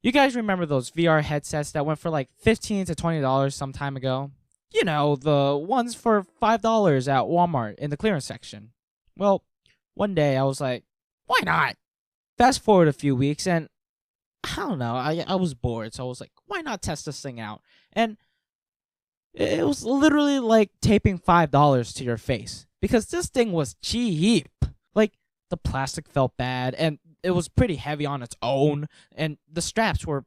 You guys remember those VR headsets that went for like $15 to $20 some time ago? You know, the ones for $5 at Walmart in the clearance section. Well, one day I was like, why not? Fast forward a few weeks and I don't know, I was bored, so I was like, why not test this thing out? And it was literally like taping $5 to your face because this thing was cheap. Like, the plastic felt bad and it was pretty heavy on its own, and the straps were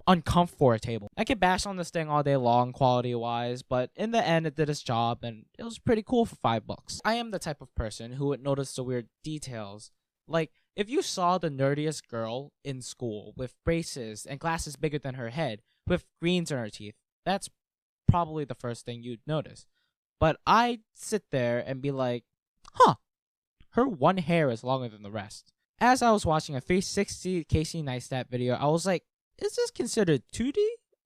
uncomfortable. I could bash on this thing all day long, quality wise, but in the end, it did its job, and it was pretty cool for $5. I am the type of person who would notice the weird details. Like, if you saw the nerdiest girl in school with braces and glasses bigger than her head, with greens in her teeth, that's probably the first thing you'd notice. But I'd sit there and be like, huh, her one hair is longer than the rest. As I was watching a 360 Casey Neistat video, I was like, is this considered 2D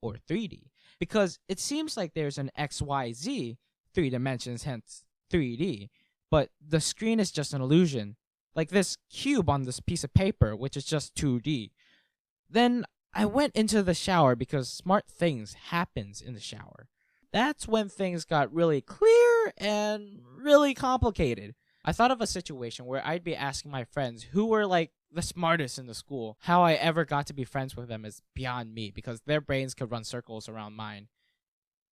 or 3D? Because it seems like there's an XYZ, 3 dimensions, hence 3D, but the screen is just an illusion. Like this cube on this piece of paper, which is just 2D. Then I went into the shower because smart things happens in the shower. That's when things got really clear and really complicated. I thought of a situation where I'd be asking my friends who were like the smartest in the school. How I ever got to be friends with them is beyond me because their brains could run circles around mine,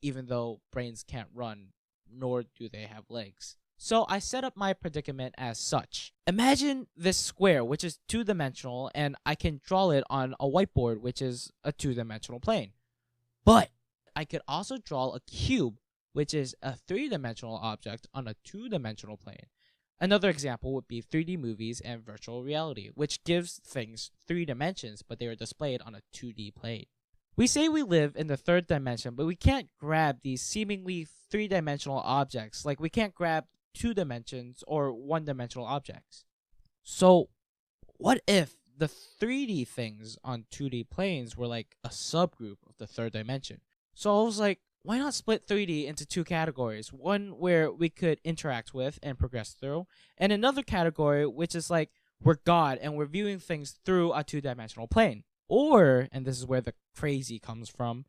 even though brains can't run, nor do they have legs. So I set up my predicament as such. Imagine this square, which is 2-dimensional, and I can draw it on a whiteboard, which is a 2-dimensional plane. But I could also draw a cube, which is a 3-dimensional object on a 2-dimensional plane. Another example would be 3D movies and virtual reality, which gives things 3 dimensions, but they are displayed on a 2D plane. We say we live in the 3rd dimension, but we can't grab these seemingly 3-dimensional objects. Like, we can't grab 2 dimensions or 1-dimensional objects. So, what if the 3D things on 2D planes were like a subgroup of the 3rd dimension? So I was like, why not split 3D into 2 categories? One where we could interact with and progress through, and another category which is like we're God and we're viewing things through a 2-dimensional plane. Or, and this is where the crazy comes from,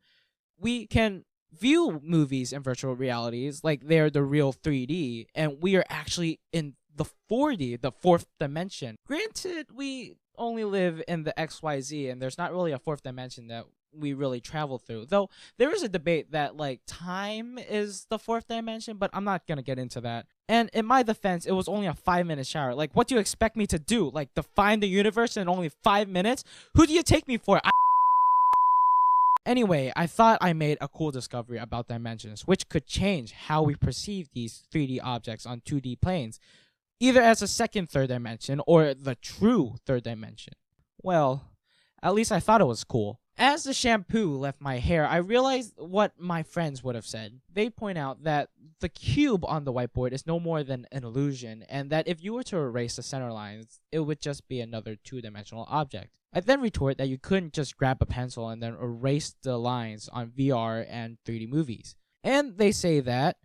we can view movies and virtual realities like they're the real 3D, and we are actually in the 4D, the 4th dimension. Granted, we only live in the XYZ, and there's not really a 4th dimension that we really travel through. Though there is a debate that like time is the 4th dimension, but I'm not gonna get into that. And in my defense, it was only a 5-minute shower. Like, what do you expect me to do? Like, define the universe in only 5 minutes? Who do you take me for? Anyway, I thought I made a cool discovery about dimensions, which could change how we perceive these 3D objects on 2D planes, either as a second 3rd dimension or the true 3rd dimension. Well, at least I thought it was cool. As the shampoo left my hair, I realized what my friends would have said. They point out that the cube on the whiteboard is no more than an illusion, and that if you were to erase the center lines, it would just be another 2-dimensional object. I then retort that you couldn't just grab a pencil and then erase the lines on VR and 3D movies. And they say that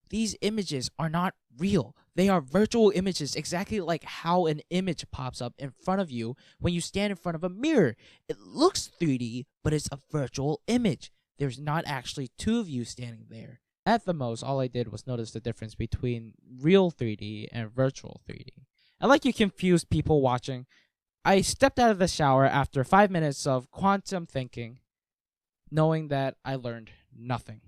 these images are not real. They are virtual images, exactly like how an image pops up in front of you when you stand in front of a mirror. It looks 3D, but it's a virtual image. There's not actually 2 of you standing there. At the most, all I did was notice the difference between real 3D and virtual 3D. And like you confused people watching, I stepped out of the shower after 5 minutes of quantum thinking, knowing that I learned nothing.